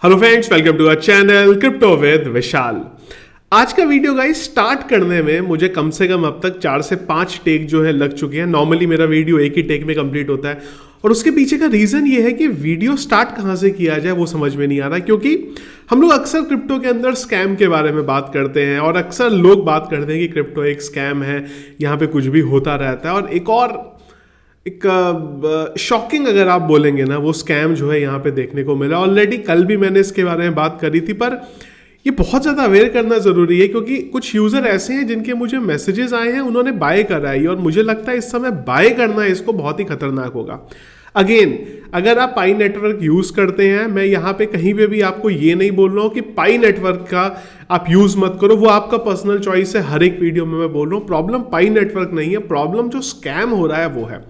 Hello friends, welcome to our channel crypto with Vishal. आज का video guys start करने में मुझे कम से कम अब तक 4 से 5 टेक जो है लग चुके हैं। नॉर्मली मेरा वीडियो एक ही टेक में कंप्लीट होता है और उसके पीछे का रीजन ये है कि वीडियो स्टार्ट कहाँ से किया जाए वो समझ में नहीं आ रहा, क्योंकि हम लोग अक्सर क्रिप्टो के अंदर स्कैम के बारे में बात करते हैं और अक्सर लोग बात करते हैं कि क्रिप्टो एक स्कैम है, यहाँ पे कुछ भी होता रहता है। और एक शॉकिंग अगर आप बोलेंगे ना, वो स्कैम जो है यहाँ पे देखने को मिला। ऑलरेडी कल भी मैंने इसके बारे में बात करी थी, पर ये बहुत ज़्यादा अवेयर करना ज़रूरी है, क्योंकि कुछ यूज़र ऐसे हैं जिनके मुझे मैसेजेस आए हैं, उन्होंने बाय करा है और मुझे लगता है इस समय बाय करना इसको बहुत ही खतरनाक होगा। अगेन, अगर आप पाई नेटवर्क यूज़ करते हैं, मैं यहाँ पे कहीं पे भी आपको ये नहीं बोल रहा हूँ कि पाई नेटवर्क का आप यूज़ मत करो, वो आपका पर्सनल चॉइस है। हर एक वीडियो में मैं बोल रहा हूँ प्रॉब्लम पाई नेटवर्क नहीं है, प्रॉब्लम जो स्कैम हो रहा है वो है।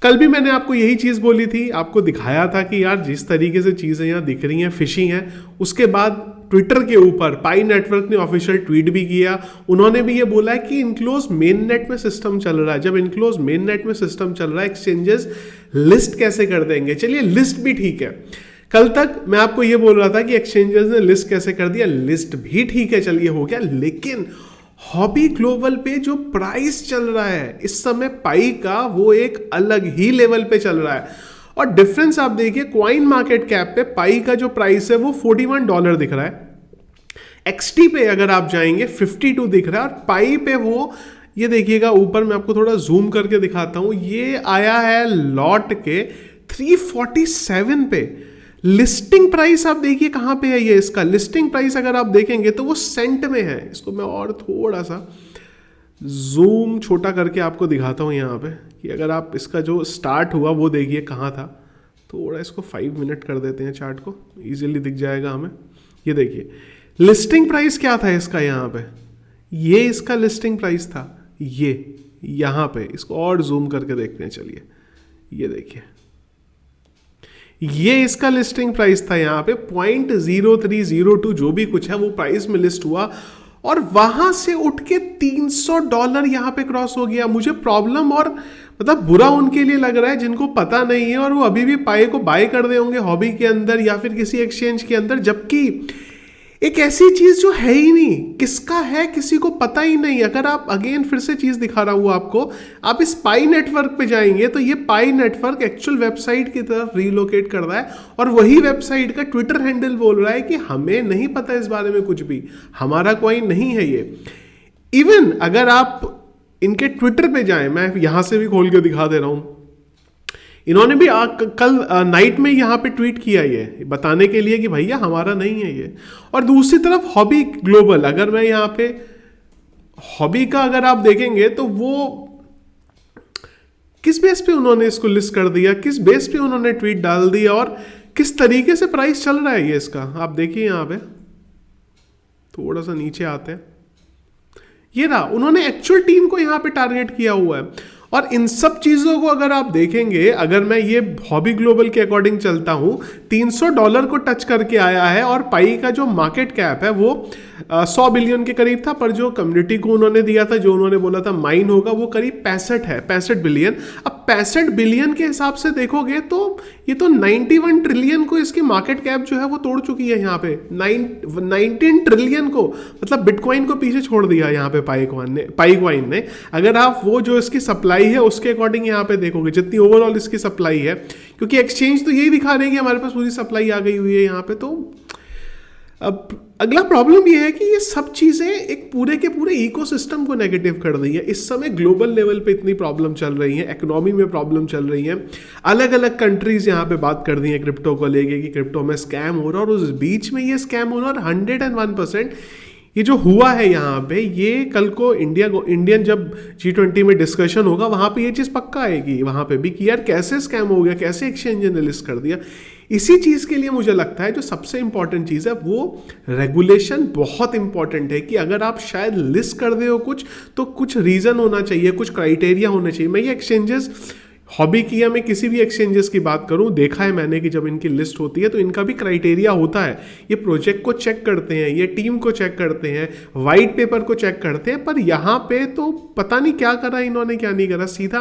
कल भी मैंने आपको यही चीज़ बोली थी, आपको दिखाया था कि यार जिस तरीके से चीज़ें यहाँ दिख रही हैं फिशिंग है। उसके बाद ट्विटर के ऊपर पाई नेटवर्क ने ऑफिशियल ट्वीट भी किया, उन्होंने भी ये बोला है कि इनक्लोज मेन नेट में सिस्टम चल रहा है। जब इनक्लोज मेन नेट में सिस्टम चल रहा है, एक्सचेंजेस लिस्ट कैसे कर देंगे? चलिए, लिस्ट भी ठीक है। कल तक मैं आपको ये बोल रहा था कि एक्सचेंजेस ने लिस्ट कैसे कर दिया, लिस्ट भी ठीक है, चलिए हो गया। लेकिन हॉबी ग्लोबल पे जो प्राइस चल रहा है इस समय पाई का, वो एक अलग ही लेवल पे चल रहा है। और डिफरेंस आप देखिए, कॉइन मार्केट कैप पे पाई का जो प्राइस है वो $41 दिख रहा है। एक्सटी पे अगर आप जाएंगे 52 दिख रहा है, और पाई पे वो ये देखिएगा ऊपर, मैं आपको थोड़ा जूम करके दिखाता हूं, ये आया है लॉट के 347 पे। लिस्टिंग प्राइस आप देखिए कहां पे है, ये इसका लिस्टिंग प्राइस अगर आप देखेंगे तो वो सेंट में है। इसको मैं और थोड़ा सा जूम छोटा करके आपको दिखाता हूं यहाँ पे, कि अगर आप इसका जो स्टार्ट हुआ वो देखिए कहाँ था। थोड़ा इसको 5 मिनट कर देते हैं, चार्ट को इजीली दिख जाएगा हमें। ये देखिए लिस्टिंग प्राइस क्या था इसका, यहाँ पे ये इसका लिस्टिंग प्राइस था, ये यहाँ पे। इसको और जूम करके देखते हैं, चलिए ये देखिए, ये इसका लिस्टिंग प्राइस था यहाँ पे 0.0302, जो भी कुछ है वो प्राइस में लिस्ट हुआ, और वहां से उठ के $300 यहाँ पे क्रॉस हो गया। मुझे प्रॉब्लम और मतलब बुरा उनके लिए लग रहा है जिनको पता नहीं है और वो अभी भी पाई को बाय कर रहे होंगे हॉबी के अंदर या फिर किसी एक्सचेंज के अंदर, जबकि एक ऐसी चीज जो है ही नहीं, किसका है किसी को पता ही नहीं। अगर आप अगेन फिर से चीज दिखा रहा हूं आपको, आप इस पाई नेटवर्क पे जाएंगे तो ये पाई नेटवर्क एक्चुअल वेबसाइट की तरफ रीलोकेट कर रहा है, और वही वेबसाइट का ट्विटर हैंडल बोल रहा है कि हमें नहीं पता इस बारे में कुछ भी, हमारा कॉइन नहीं है ये। इवन अगर आप इनके ट्विटर पे जाएं, मैं यहां से भी खोल के दिखा दे रहा हूं, इन्होंने भी कल नाइट में यहाँ पे ट्वीट किया ये बताने के लिए कि भैया हमारा नहीं है ये। और दूसरी तरफ हॉबी ग्लोबल, अगर मैं यहाँ पे हॉबी का अगर आप देखेंगे तो वो किस बेस पे उन्होंने इसको लिस्ट कर दिया, किस बेस पे उन्होंने ट्वीट डाल दिया और किस तरीके से प्राइस चल रहा है ये इसका, आप देखिए यहाँ पे। थोड़ा सा नीचे आते हैं, ये रहा, उन्होंने एक्चुअल टीम को यहाँ पे टारगेट किया हुआ है। और इन सब चीजों को अगर आप देखेंगे, अगर मैं ये हॉबी ग्लोबल के अकॉर्डिंग चलता हूं, $300 को टच करके आया है, और पाई का जो मार्केट कैप है वो 100 बिलियन के करीब था, पर जो कम्युनिटी को उन्होंने दिया था, जो उन्होंने बोला था माइन होगा, वो करीब 65 बिलियन। अब 65 बिलियन के हिसाब से देखोगे तो ये तो 91 ट्रिलियन को इसकी मार्केट कैप जो है वो तोड़ चुकी है यहाँ पे। 19 ट्रिलियन को, मतलब बिटकॉइन को पीछे छोड़ दिया यहाँ पे पाई कॉइन ने। अगर आप वो जो इसकी सप्लाई है उसके अकॉर्डिंग यहाँ पे देखोगे, जितनी ओवरऑल इसकी सप्लाई है, क्योंकि एक्सचेंज तो यही दिखा रहे हैं कि हमारे पास पूरी सप्लाई आ गई हुई है यहाँ पे। तो अब अगला प्रॉब्लम ये है कि ये सब चीजें एक पूरे के पूरे इकोसिस्टम को नेगेटिव कर रही है। इस समय ग्लोबल लेवल पे इतनी प्रॉब्लम चल रही है, इकोनॉमी में प्रॉब्लम चल रही है, अलग अलग कंट्रीज यहाँ पे बात कर दी है क्रिप्टो को लेके कि क्रिप्टो में स्कैम हो रहा है, और उस बीच में ये स्कैम हो रहा है। 101% ये जो हुआ है यहाँ पे, ये कल को इंडियन जब G20 में डिस्कशन होगा वहाँ पे ये चीज़ पक्का आएगी वहाँ पे भी, कि यार कैसे स्कैम हो गया, कैसे एक्सचेंज ने लिस्ट कर दिया। इसी चीज़ के लिए मुझे लगता है जो सबसे इंपॉर्टेंट चीज़ है वो रेगुलेशन बहुत इंपॉर्टेंट है, कि अगर आप शायद लिस्ट कर दे हो कुछ, तो कुछ रीज़न होना चाहिए, कुछ क्राइटेरिया होना चाहिए। मैं ये एक्सचेंजेस हॉबी की या मैं किसी भी एक्सचेंजेस की बात करूं, देखा है मैंने कि जब इनकी लिस्ट होती है तो इनका भी क्राइटेरिया होता है। ये प्रोजेक्ट को चेक करते हैं, ये टीम को चेक करते हैं, वाइट पेपर को चेक करते हैं, पर यहाँ पे तो पता नहीं क्या करा इन्होंने, क्या नहीं करा। सीधा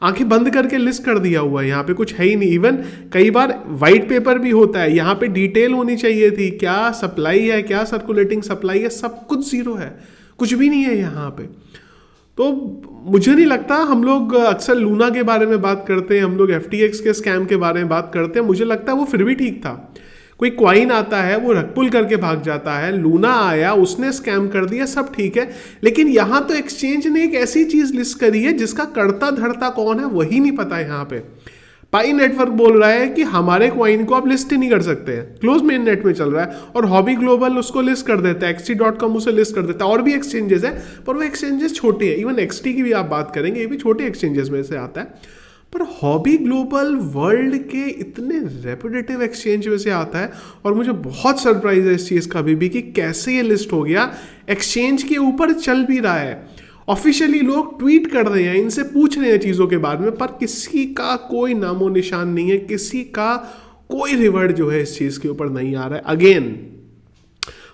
आंखें बंद करके लिस्ट कर दिया हुआ है, यहाँ पे कुछ है ही नहीं। इवन कई बार वाइट पेपर भी होता है, यहाँ पे डिटेल होनी चाहिए थी, क्या सप्लाई है, क्या सर्कुलेटिंग सप्लाई है, सब कुछ जीरो है, कुछ भी नहीं है यहाँ पे। तो मुझे नहीं लगता, हम लोग अक्सर लूना के बारे में बात करते हैं, हम लोग FTX के स्कैम के बारे में बात करते हैं, मुझे लगता है वो फिर भी ठीक था। कोई क्वाइन आता है, वो रग पुल करके भाग जाता है, लूना आया, उसने स्कैम कर दिया, सब ठीक है। लेकिन यहां तो एक्सचेंज ने एक ऐसी चीज लिस्ट करी है जिसका करता धरता कौन है वही नहीं पता है। यहाँ पे पाई नेटवर्क बोल रहा है कि हमारे क्वाइन को आप लिस्ट ही नहीं कर सकते हैं, क्लोज मेन नेट में चल रहा है, और हॉबी ग्लोबल उसको लिस्ट कर देता है, XT.com उसे लिस्ट कर देता है, और भी एक्सचेंजेस है पर वो एक्सचेंजेस छोटे हैं। इवन XT की भी आप बात करेंगे, ये भी छोटे एक्सचेंजेस में से आता है, पर हॉबी ग्लोबल वर्ल्ड के इतने रेपुटेटिव एक्सचेंज में से आता है। और मुझे बहुत सरप्राइज है इस चीज़ का अभी भी कि कैसे ये लिस्ट हो गया, एक्सचेंज के ऊपर चल भी रहा है, ऑफिशियली लोग ट्वीट कर रहे हैं, इनसे पूछ रहे हैं चीज़ों के बारे में, पर किसी का कोई नामो निशान नहीं है, किसी का कोई रिवर्ट जो है इस चीज़ के ऊपर नहीं आ रहा है। अगेन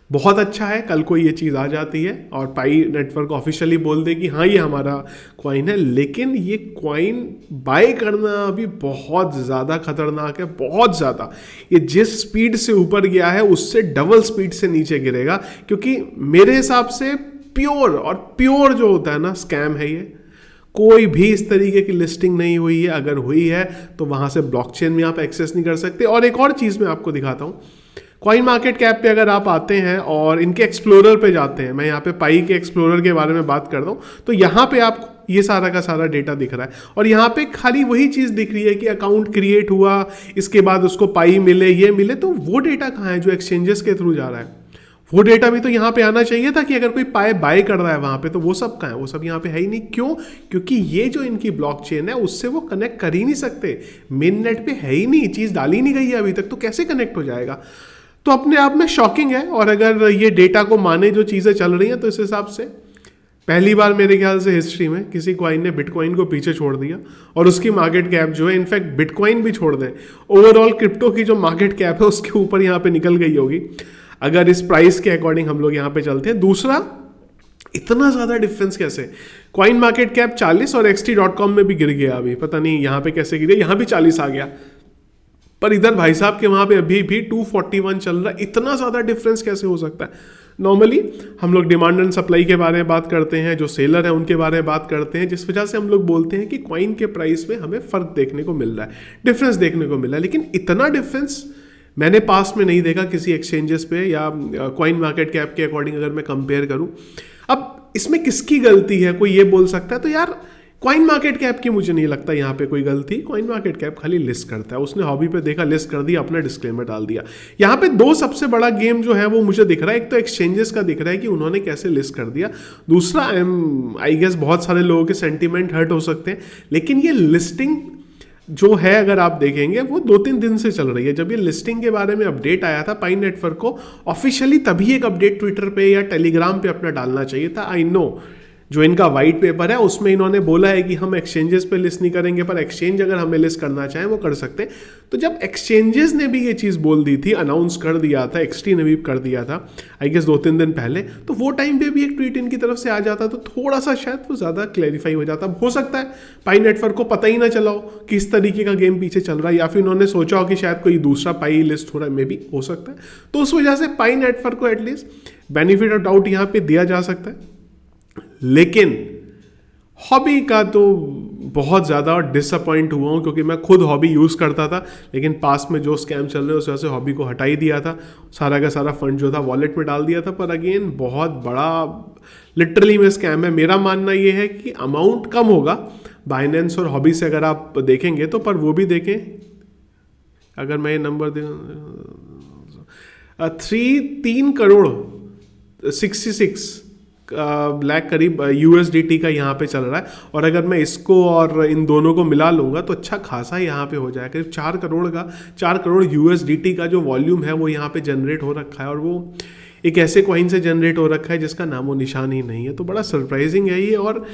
बहुत अच्छा है, कल को ये चीज़ आ जाती है और पाई नेटवर्क ऑफिशियली बोल दे कि हाँ ये हमारा क्वाइन है, लेकिन ये क्वाइन बाय करना अभी बहुत ज़्यादा खतरनाक है, बहुत ज़्यादा। ये जिस स्पीड से ऊपर गया है उससे डबल स्पीड से नीचे गिरेगा, क्योंकि मेरे हिसाब से प्योर और प्योर जो होता है ना स्कैम है ये। कोई भी इस तरीके की लिस्टिंग नहीं हुई है, अगर हुई है तो वहाँ से ब्लॉकचेन में आप एक्सेस नहीं कर सकते। और एक और चीज़ मैं आपको दिखाता हूँ, कॉइन मार्केट कैप पे अगर आप आते हैं और इनके एक्सप्लोरर पे जाते हैं, मैं यहाँ पे पाई के एक्सप्लोरर के बारे में बात करता हूँ, तो यहाँ पे आपको ये सारा का सारा डेटा दिख रहा है, और यहाँ पे खाली वही चीज़ दिख रही है कि अकाउंट क्रिएट हुआ, इसके बाद उसको पाई मिले, ये मिले। तो वो डेटा कहाँ है जो एक्सचेंजेस के थ्रू जा रहा है? वो डेटा भी तो यहाँ पे आना चाहिए था कि अगर कोई पाई बाय कर रहा है वहाँ पे, तो वो सब कहाँ है? वो सब यहाँ पे है ही नहीं। क्यों? क्योंकि ये जो इनकी ब्लॉकचेन है उससे वो कनेक्ट कर ही नहीं सकते, मेन नेट पे है ही नहीं, चीज़ डाली नहीं गई है अभी तक, तो कैसे कनेक्ट हो जाएगा? तो अपने आप में शॉकिंग है। और अगर ये डेटा को माने जो चीज़ें चल रही हैं, तो इस हिसाब से पहली बार मेरे ख्याल से हिस्ट्री में किसी क्वाइन ने बिटकॉइन को पीछे छोड़ दिया, और उसकी मार्केट कैप जो है, इनफैक्ट बिटकॉइन भी छोड़ दें, ओवरऑल क्रिप्टो की जो मार्केट कैप है उसके ऊपर यहाँ पे निकल गई होगी, अगर इस प्राइस के अकॉर्डिंग हम लोग यहाँ पे चलते हैं। दूसरा, इतना ज़्यादा डिफरेंस कैसे? क्वाइन मार्केट कैप 40 और XT.com में भी गिर गया, अभी पता नहीं यहाँ पे कैसे गिरा, यहाँ भी 40 आ गया, पर इधर भाई साहब के वहाँ पे अभी भी 241 चल रहा है। इतना ज़्यादा डिफरेंस कैसे हो सकता है? नॉर्मली हम लोग डिमांड एंड सप्लाई के बारे में बात करते हैं, जो सेलर है उनके बारे में बात करते हैं, जिस वजह से हम लोग बोलते हैं कि क्वाइन के प्राइस में हमें फ़र्क देखने को मिल रहा है, डिफरेंस देखने को मिल रहा है। लेकिन इतना डिफरेंस मैंने पास में नहीं देखा किसी एक्सचेंजेस पे, या क्वाइन मार्केट कैप के अकॉर्डिंग अगर मैं कंपेयर करूं। अब इसमें किसकी गलती है, कोई ये बोल सकता है, तो यार क्वाइन मार्केट कैप की मुझे नहीं लगता यहाँ पे कोई गलती। क्वाइन मार्केट कैप खाली लिस्ट करता है, उसने हॉबी पे देखा, लिस्ट कर दिया, अपना डिस्क्लेमर डाल दिया। यहाँ पे दो सबसे बड़ा गेम जो है वो मुझे दिख रहा है, एक तो एक्सचेंजेस का दिख रहा है कि उन्होंने कैसे लिस्ट कर दिया, दूसरा आई गेस बहुत सारे लोगों के सेंटीमेंट हर्ट हो सकते हैं, लेकिन ये लिस्टिंग जो है अगर आप देखेंगे वो 2-3 दिन से चल रही है। जब ये लिस्टिंग के बारे में अपडेट आया था पाई नेटवर्क को ऑफिशियली, तभी एक अपडेट ट्विटर पे या टेलीग्राम पे अपना डालना चाहिए था। आई नो जो इनका वाइट पेपर है उसमें इन्होंने बोला है कि हम एक्सचेंजेस पे लिस्ट नहीं करेंगे, पर एक्सचेंज अगर हमें लिस्ट करना चाहें वो कर सकते हैं। तो जब एक्सचेंजेस ने भी ये चीज़ बोल दी थी, अनाउंस कर दिया था, XT ने भी कर दिया था आई गेस 2-3 दिन पहले, तो वो टाइम पे भी एक ट्वीट इनकी तरफ से आ जाता तो थोड़ा सा शायद वो ज़्यादा क्लैरिफाई हो जाता। हो सकता है पाई नेटवर्क को पता ही ना चला हो किस तरीके का गेम पीछे चल रहा है, या फिर उन्होंने सोचा हो कि शायद कोई दूसरा पाई लिस्ट हो रहा है, मे भी हो सकता है। तो उस वजह से पाई नेटवर्क को एटलीस्ट बेनिफिट ऑफ डाउट यहाँ पे दिया जा सकता है। लेकिन हॉबी का तो बहुत ज़्यादा डिसअपॉइंट हुआ हूँ, क्योंकि मैं खुद हॉबी यूज़ करता था, लेकिन पास में जो स्कैम चल रहे हैं उस वजह से हॉबी को हटा ही दिया था, सारा का सारा फंड जो था वॉलेट में डाल दिया था। पर अगेन बहुत बड़ा लिटरली में स्कैम है। मेरा मानना ये है कि अमाउंट कम होगा बाइनेंस और हॉबी से अगर आप देखेंगे तो, पर वो भी देखें, अगर मैं ये नंबर दे 3 करोड़ 66 लाख करीब USDT का यहाँ पे चल रहा है, और अगर मैं इसको और इन दोनों को मिला लूँगा तो अच्छा खासा यहाँ पे हो जाएगा, करीब 4 करोड़ USDT का जो वॉल्यूम है वो यहाँ पे जनरेट हो रखा है, और वो एक ऐसे कॉइन से जनरेट हो रखा है जिसका नामो निशान ही नहीं है। तो बड़ा सरप्राइजिंग है ये। और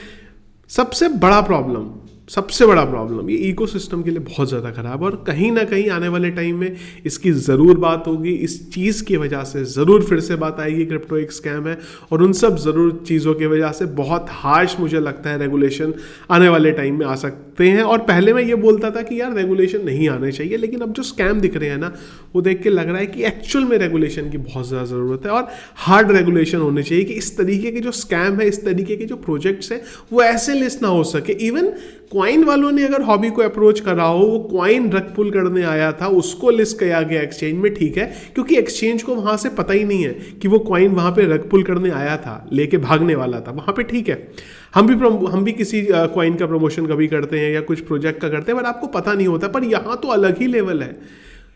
सबसे बड़ा प्रॉब्लम ये इकोसिस्टम के लिए बहुत ज़्यादा ख़राब है, और कहीं ना कहीं आने वाले टाइम में इसकी ज़रूर बात होगी, इस चीज़ की वजह से ज़रूर फिर से बात आएगी क्रिप्टो एक स्कैम है, और उन सब ज़रूर चीज़ों की वजह से बहुत हार्श मुझे लगता है रेगुलेशन आने वाले टाइम में आ सकता करते हैं। और पहले मैं ये बोलता था कि यार रेगुलेशन नहीं आने चाहिए, लेकिन अब जो स्कैम दिख रहे हैं ना, वो देख के लग रहा है कि एक्चुअल में रेगुलेशन की बहुत ज़्यादा ज़रूरत है और हार्ड रेगुलेशन होने चाहिए कि इस तरीके के जो स्कैम है, इस तरीके के जो प्रोजेक्ट्स हैं, वो ऐसे लिस्ट ना हो सके। इवन क्वाइन वालों ने अगर हॉबी को अप्रोच करा हो, वो क्वाइन रग पुल करने आया था, उसको लिस्ट किया गया एक्सचेंज में, ठीक है, क्योंकि एक्सचेंज को वहां से पता ही नहीं है कि वो क्वाइन वहां पे रग पुल करने आया था, लेके भागने वाला था वहां पे, ठीक है। हम भी किसी क्वाइन का प्रमोशन कभी करते हैं या कुछ प्रोजेक्ट का करते हैं, पर आपको पता नहीं होता। पर यहां तो अलग ही लेवल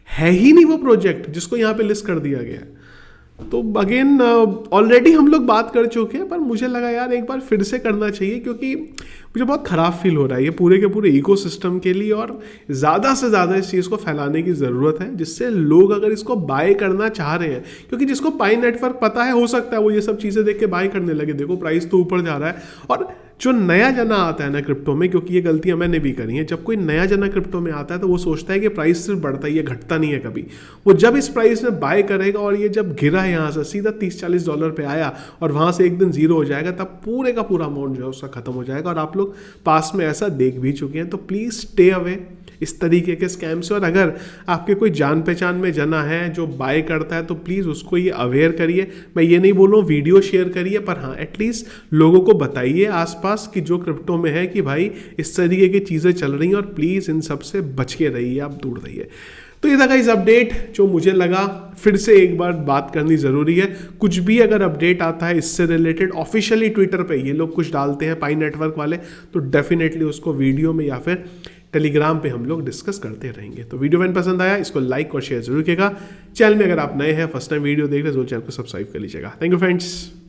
है ही नहीं वो प्रोजेक्ट जिसको यहाँ पे लिस्ट कर दिया गया है। तो अगेन ऑलरेडी हम लोग बात कर चुके हैं, पर मुझे लगा यार एक बार फिर से करना चाहिए, क्योंकि मुझे बहुत ख़राब फील हो रहा है ये पूरे के पूरे इकोसिस्टम के लिए। और ज़्यादा से ज़्यादा इस चीज़ को फैलाने की ज़रूरत है, जिससे लोग अगर इसको बाय करना चाह रहे हैं, क्योंकि जिसको पाई नेटवर्क पता है, हो सकता है वो ये सब चीज़ें देख के बाय करने लगे। देखो प्राइस तो ऊपर जा रहा है। और जो नया जना आता है ना क्रिप्टो में, क्योंकि ये गलतियां मैंने भी करी हैं, जब कोई नया जना क्रिप्टो में आता है तो वो सोचता है कि प्राइस सिर्फ बढ़ता ही है, घटता नहीं है कभी। वो जब इस प्राइस में बाय करेगा और ये जब गिरा यहाँ से सीधा $30-40 पे आया और वहाँ से एक दिन जीरो हो जाएगा, तब पूरे का पूरा अमाउंट जो है उसका खत्म हो जाएगा। और आप लोग पास में ऐसा देख भी चुके हैं। तो प्लीज़ स्टे अवे इस तरीके के स्कैम से। और अगर आपके कोई जान पहचान में जना है जो बाय करता है, तो प्लीज़ उसको ये अवेयर करिए। मैं ये नहीं बोल रहा हूँ वीडियो शेयर करिए, पर हाँ एटलीस्ट लोगों को बताइए आसपास कि जो क्रिप्टो में है कि भाई इस तरीके की चीज़ें चल रही हैं और प्लीज़ इन सब से बच के रहिए, आप दूर रहिए। तो ये था गाइस अपडेट जो मुझे लगा फिर से एक बार बात करनी ज़रूरी है। कुछ भी अगर अपडेट आता है इससे रिलेटेड ऑफिशियली ट्विटर पे ये लोग कुछ डालते हैं पाई नेटवर्क वाले, तो डेफिनेटली उसको वीडियो में या फिर टेलीग्राम पे हम लोग डिस्कस करते रहेंगे। तो वीडियो मैंने पसंद आया, इसको लाइक और शेयर जरूर कीजिएगा। चैनल में अगर आप नए हैं, फर्स्ट टाइम वीडियो देख रहे हैं, तो चैनल को सब्सक्राइब कर लीजिएगा। Thank you friends.